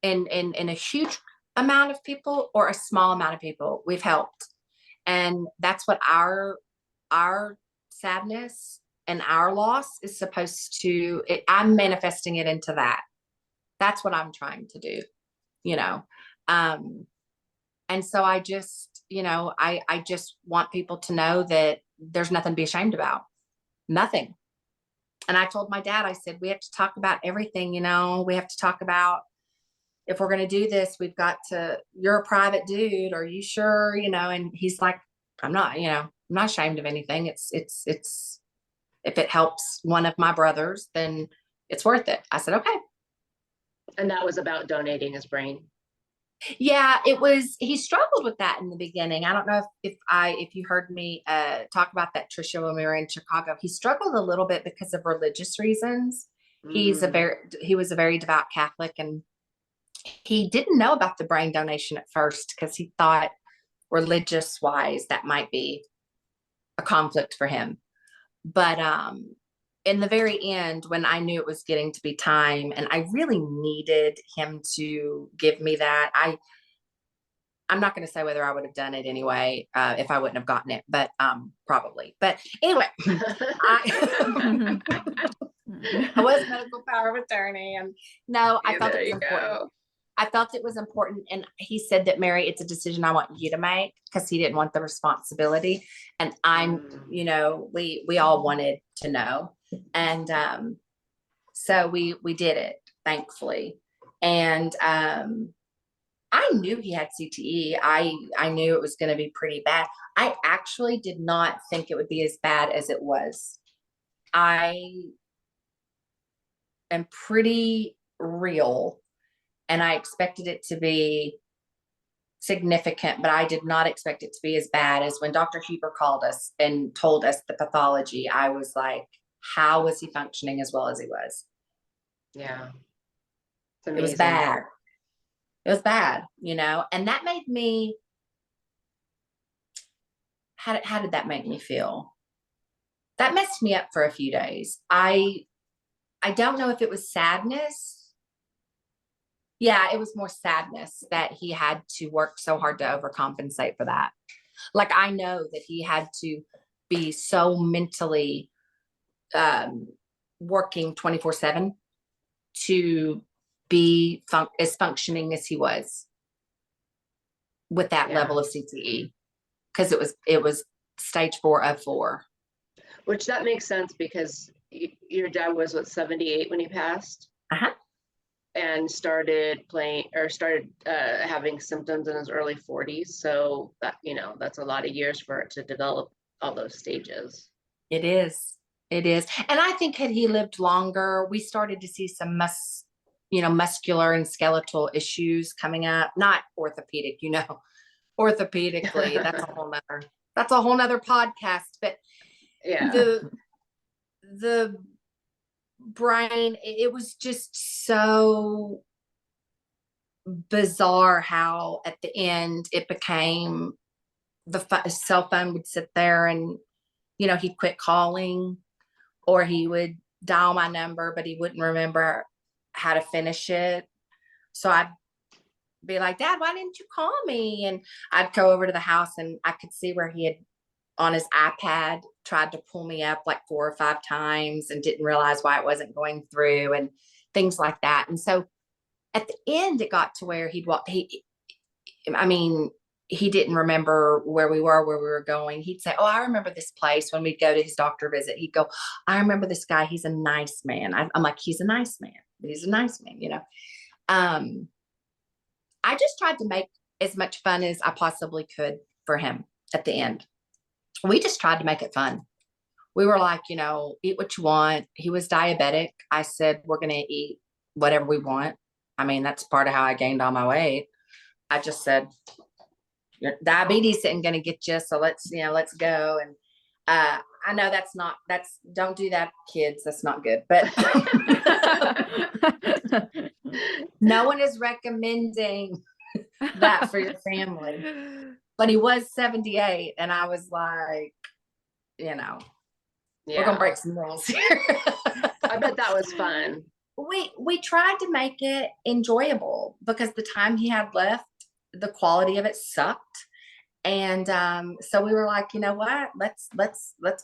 in a huge amount of people or a small amount of people, we've helped. And that's what our sadness and our loss is supposed to, I'm manifesting it into that. That's what I'm trying to do, and so I just, I just want people to know that there's nothing to be ashamed about. Nothing. And I told my dad, I said, we have to talk about everything, we have to talk about, if we're going to do this, we've got to, you're a private dude. Are you sure? And he's like, I'm not ashamed of anything. It's, if it helps one of my brothers, then it's worth it. I said, okay. And that was about donating his brain. Yeah, it was. He struggled with that in the beginning. I don't know if you heard me talk about that, Tricia, when we were in Chicago. He struggled a little bit because of religious reasons. He was a very devout Catholic, and he didn't know about the brain donation at first because he thought religious wise that might be a conflict for him. But in the very end, when I knew it was getting to be time and I really needed him to give me that, I'm not going to say whether I would have done it anyway if I wouldn't have gotten it, but probably. But anyway, I was medical power of attorney, and no, I felt it was important. I felt it was important. And he said that, Mary, it's a decision I want you to make, because he didn't want the responsibility. And we all wanted to know. And so we did it, thankfully. And I knew he had CTE. I knew it was going to be pretty bad. I actually did not think it would be as bad as it was. I am pretty real, and I expected it to be significant, but I did not expect it to be as bad as when Dr. Huber called us and told us the pathology. I was like, how was he functioning as well as he was? Yeah. It was bad. It was bad, you know, and that made me, how did that make me feel? That messed me up for a few days. I don't know if it was sadness. Yeah, it was more sadness that he had to work so hard to overcompensate for that. Like, I know that he had to be so mentally working 24/7 to be as functioning as he was with that level of CTE, because it was stage 4 of 4. Which that makes sense because your dad was what, 78 when he passed? Uh-huh. And started having symptoms in his early 40s. So that, you know, that's a lot of years for it to develop all those stages. It is. It is. And I think had he lived longer, we started to see some muscular and skeletal issues coming up, not orthopedic, orthopedically, that's a whole nother podcast. But yeah, the brain, it was just so bizarre how at the end it became the cell phone would sit there and, he'd quit calling, or he would dial my number, but he wouldn't remember how to finish it. So I'd be like, Dad, why didn't you call me? And I'd go over to the house and I could see where he had on his iPad tried to pull me up like 4 or 5 times and didn't realize why it wasn't going through and things like that. And so at the end, it got to where he didn't remember where we were going. He'd say, oh, I remember this place. When we'd go to his doctor visit, he'd go, I remember this guy. He's a nice man. I'm like, he's a nice man. He's a nice man, I just tried to make as much fun as I possibly could for him at the end. We just tried to make it fun. We were like, eat what you want. He was diabetic. I said, we're going to eat whatever we want. I mean, that's part of how I gained all my weight. I just said, your diabetes isn't going to get you. So let's go. And I know don't do that, kids. That's not good. But no one is recommending that for your family. But he was 78. And I was like, we're going to break some rules here. I bet that was fun. We tried to make it enjoyable because the time he had left, the quality of it sucked. And so we were like, you know what, let's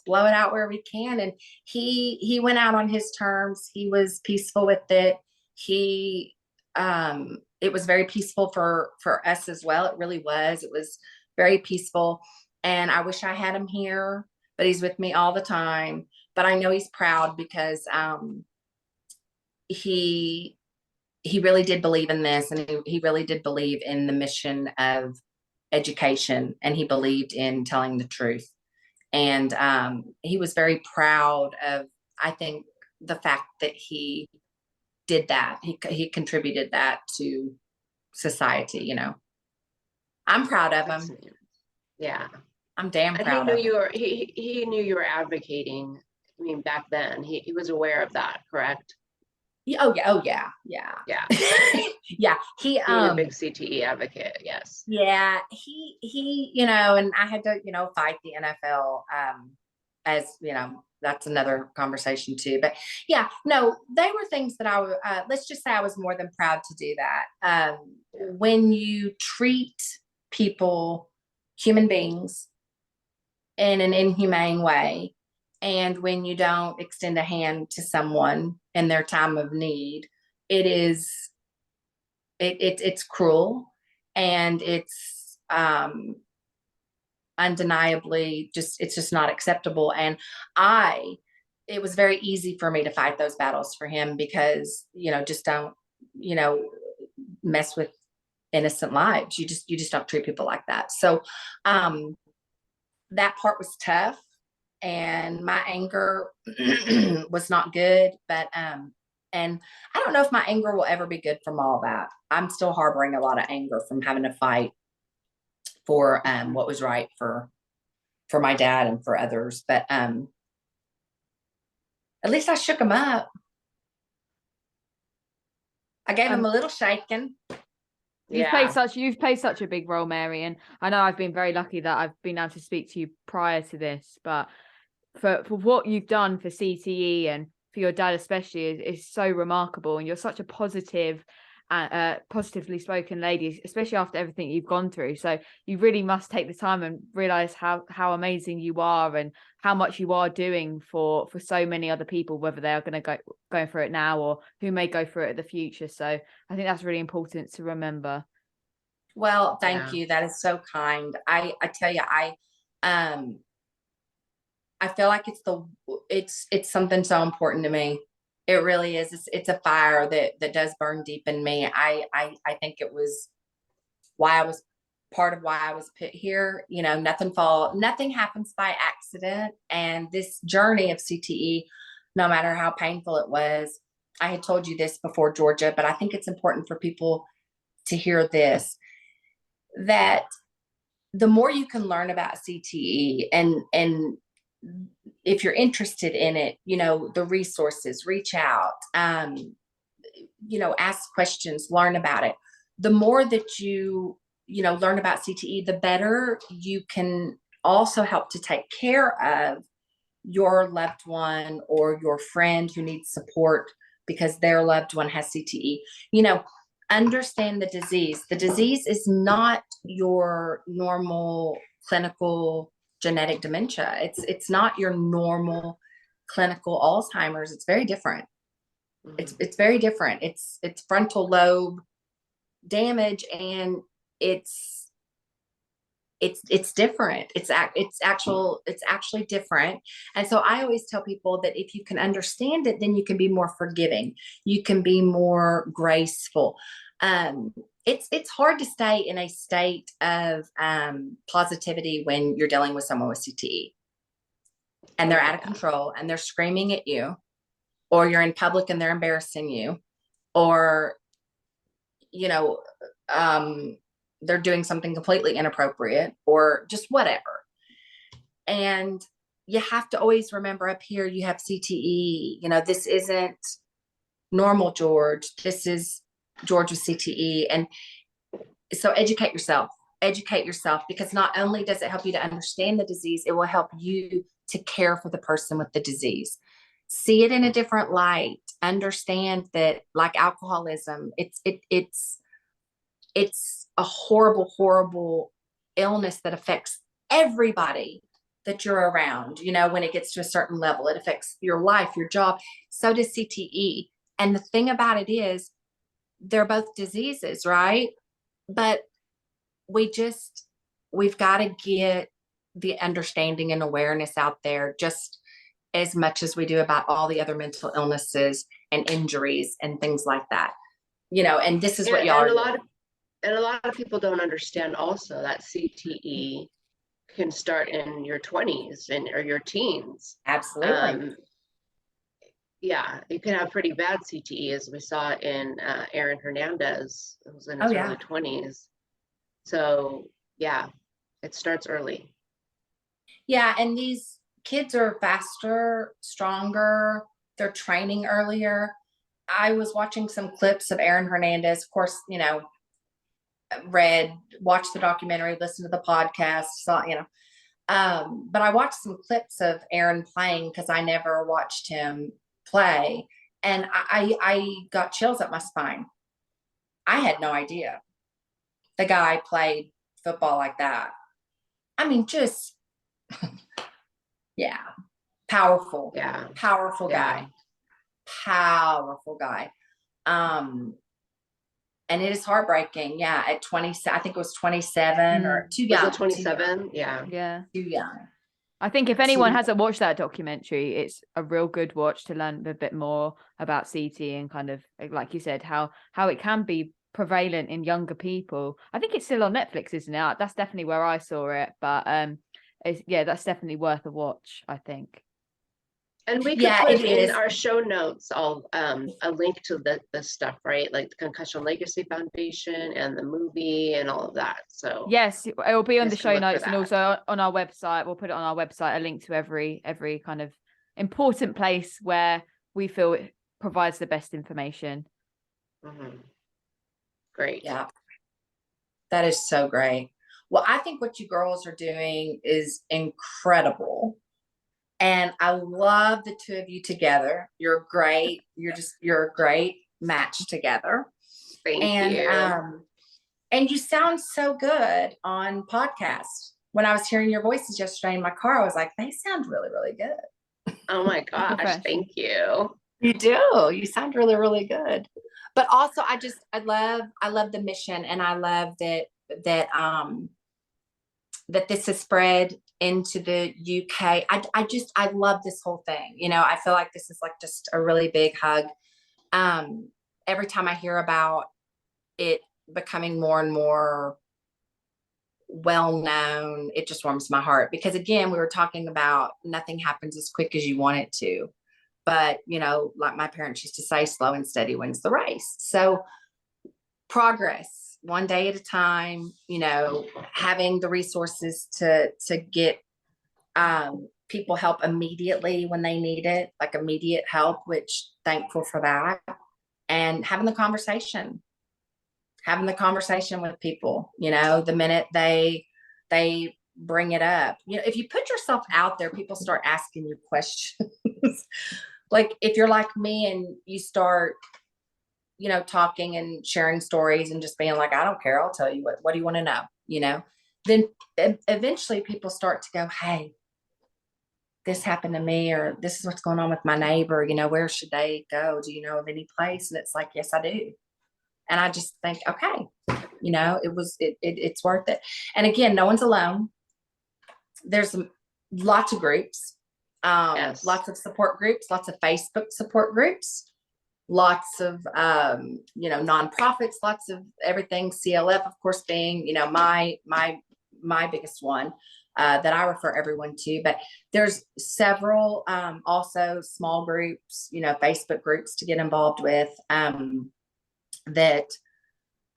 blow it out where we can. And he went out on his terms. He was peaceful with it. It was very peaceful for us as well. It really was. It was very peaceful. And I wish I had him here, but he's with me all the time. But I know he's proud because he really did believe in this, and he really did believe in the mission of education, and he believed in telling the truth. And he was very proud of, I think, the fact that he did that. He contributed that to society. I'm proud of him. Yeah, I'm damn proud of him. He knew you were advocating. I mean, back then he was aware of that, correct? Oh yeah. Yeah. He a big CTE advocate. Yes. Yeah, he and I had to fight the NFL as that's another conversation too. But yeah, no, they were things that I let's just say I was more than proud to do that. When you treat people, human beings, in an inhumane way, and when you don't extend a hand to someone in their time of need, it's cruel, and it's undeniably it's just not acceptable. And it was very easy for me to fight those battles for him because just don't mess with innocent lives. You just don't treat people like that. So that part was tough, and my anger was not good, but and I don't know if my anger will ever be good from all that. I'm still harboring a lot of anger from having to fight for what was right for my dad and for others. But at least I shook him up. I gave him a little shaking. You've played such a big role, Mary, and I know I've been very lucky that I've been able to speak to you prior to this, but for what you've done for CTE and for your dad especially is so remarkable, and you're such a positive positively spoken lady, especially after everything you've gone through. So you really must take the time and realize how amazing you are and how much you are doing for so many other people, whether they are going to go through it now or who may go through it in the future. So I think that's really important to remember. Well, thank you. That is so kind. I tell you, I feel like it's something so important to me. It really is. It's a fire that does burn deep in me. I think it was part of why I was put here. You know, nothing happens by accident. And this journey of CTE, no matter how painful it was, I had told you this before, Georgia, but I think it's important for people to hear this, that the more you can learn about CTE and if you're interested in it, you know, the resources, reach out, you know, ask questions, learn about it. The more that you learn about CTE, the better you can also help to take care of your loved one or your friend who needs support because their loved one has CTE. You know, understand the disease. The disease is not your normal clinical genetic dementia. It's not your normal clinical Alzheimer's. It's very different. It's very different. It's frontal lobe damage, and it's different. It's actually different. And so I always tell people that if you can understand it, then you can be more forgiving. You can be more graceful. It's hard to stay in a state of positivity when you're dealing with someone with CTE and they're out of control and they're screaming at you, or you're in public and they're embarrassing you, or, you know, they're doing something completely inappropriate or just whatever. And you have to always remember, up here, you have CTE. You know, this isn't normal George. This is George with CTE. And so educate yourself, because not only does it help you to understand the disease, it will help you to care for the person with the disease. See it in a different light. Understand that, like alcoholism, it's a horrible, horrible illness that affects everybody that you're around. You know, when it gets to a certain level, it affects your life, your job. So does CTE. And the thing about it is, they're both diseases, right? But we've got to get the understanding and awareness out there just as much as we do about all the other mental illnesses and injuries and things like that. You know, and this is what y'all are. And a lot of people don't understand also that CTE can start in your 20s or your teens. Absolutely. Yeah, you can have pretty bad CTE, as we saw in Aaron Hernandez, who was in his early 20s. So yeah, it starts early. Yeah, and these kids are faster, stronger, they're training earlier. I was watching some clips of Aaron Hernandez, of course, you know, watched the documentary, listened to the podcast, saw, you know, but I watched some clips of Aaron playing because I never watched him play, and I got chills up my spine. I had no idea the guy played football like that. I mean, just powerful guy. And it is heartbreaking. Yeah, at 20, I think it was 27 or too young. Was it 27? Yeah. Too young. I think if anyone hasn't watched that documentary, it's a real good watch to learn a bit more about CT and kind of, like you said, how it can be prevalent in younger people. I think it's still on Netflix, isn't it? That's definitely where I saw it, but that's definitely worth a watch, I think. And we could Yeah, put it in is. our show notes all a link to the stuff, right? Like the Concussion Legacy Foundation and the movie and all of that. So yes, it will be on you the guys can show look for notes and that. also on our website. We'll put it on our website, a link to every kind of important place where we feel it provides the best information. Great. Yeah, that is so great. Well, I think what you girls are doing is incredible. And I love the two of you together. You're great. You're a great match together. Thank And you. And you sound so good on podcasts. When I was hearing your voices yesterday in my car, I was like, they sound really, really good. Oh my gosh, thank you. You do. You sound really, really good. But also I love the mission, and I love that this has spread into the UK. I love this whole thing. You know, I feel like this is like just a really big hug. Every time I hear about it becoming more and more well known, it just warms my heart, because again, we were talking about nothing happens as quick as you want it to. But, you know, like my parents used to say, slow and steady wins the race. So progress one day at a time, you know, having the resources to get people help immediately when they need it, like immediate help, which thankful for that. And having the conversation with people, you know, the minute they bring it up. You know, if you put yourself out there, people start asking you questions. Like if you're like me and you start, you know, talking and sharing stories and just being like, I don't care, I'll tell you what do you want to know? You know, then eventually people start to go, hey, this happened to me, or this is what's going on with my neighbor. You know, where should they go? Do you know of any place? And it's like, yes, I do. And I just think, okay, you know, it's worth it. And again, no one's alone. There's lots of groups, Yes. lots of support groups, lots of Facebook support groups, lots of, you know, nonprofits, lots of everything. CLF, of course, being, you know, my biggest one, that I refer everyone to, but there's several, also small groups, you know, Facebook groups to get involved with, that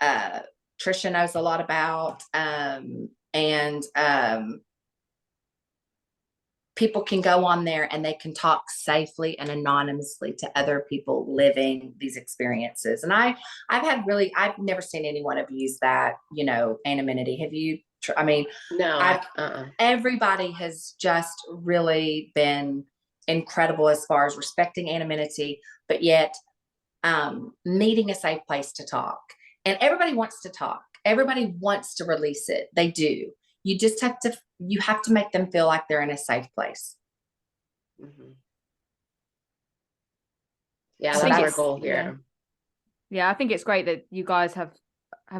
Trisha knows a lot about, and people can go on there and they can talk safely and anonymously to other people living these experiences. And I've never seen anyone abuse that, you know, anonymity. Have you? I mean, no. Everybody has just really been incredible as far as respecting anonymity, but yet needing a safe place to talk. And everybody wants to talk. Everybody wants to release it. They do. You just have to make them feel like they're in a safe place. Yeah, So that's our goal here. Yeah, I think it's great that you guys have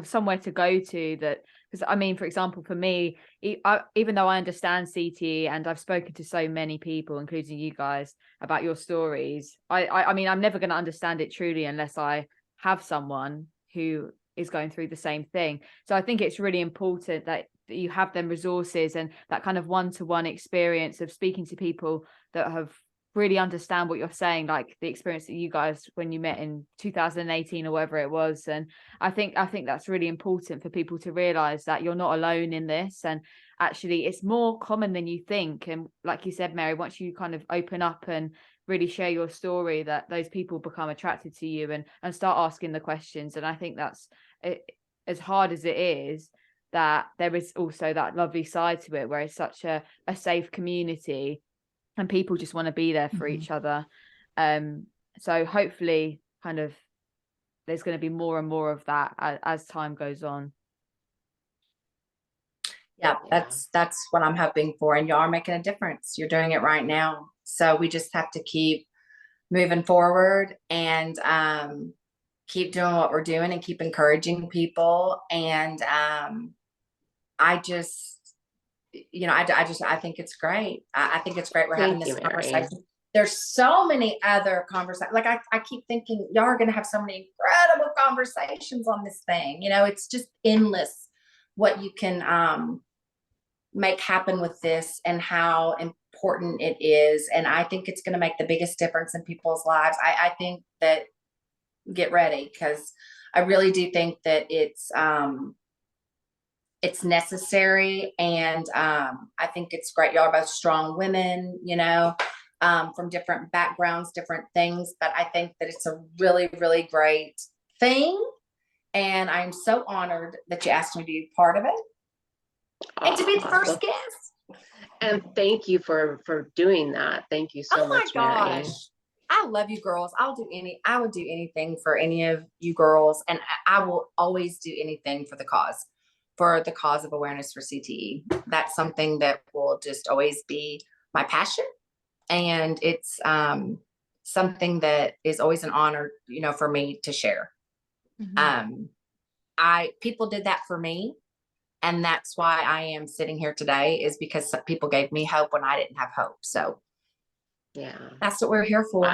somewhere to go to, that, because I mean, for example, for me, even though I understand CTE and I've spoken to so many people, including you guys, about your stories, I mean, I'm never going to understand it truly unless I have someone who is going through the same thing. So I think it's really important that you have them resources and that kind of one-to-one experience of speaking to people that have really understand what you're saying, like the experience that you guys when you met in 2018 or whatever it was. And I think that's really important for people to realize that you're not alone in this, and actually it's more common than you think. And like you said, Mary, once you kind of open up and really share your story, that those people become attracted to you and start asking the questions. And I think that's it, as hard as it is, that there is also that lovely side to it where it's such a safe community and people just want to be there for each other. So hopefully kind of there's going to be more and more of that as time goes on. Yeah, that's what I'm hoping for. And y'all are making a difference. You're doing it right now. So we just have to keep moving forward and keep doing what we're doing and keep encouraging people. And I just, you know, I think it's great. I think it's great we're having this conversation. There's so many other conversations. Like I keep thinking y'all are going to have so many incredible conversations on this thing. You know, it's just endless what you can make happen with this and how important it is. And I think it's going to make the biggest difference in people's lives. I think that, get ready, because I really do think that it's necessary. And I think it's great. Y'all are both strong women, you know, from different backgrounds, different things. But I think that it's a really, really great thing. And I'm so honored that you asked me to be part of it and to be the first guest. And thank you for doing that. Thank you so much, Mary. I love you girls. I would do anything for any of you girls. And I will always do anything for the cause of awareness for CTE. That's something that will just always be my passion. And it's something that is always an honor, you know, for me to share. Mm-hmm. People did that for me. And that's why I am sitting here today, is because people gave me hope when I didn't have hope. So yeah, that's what we're here for.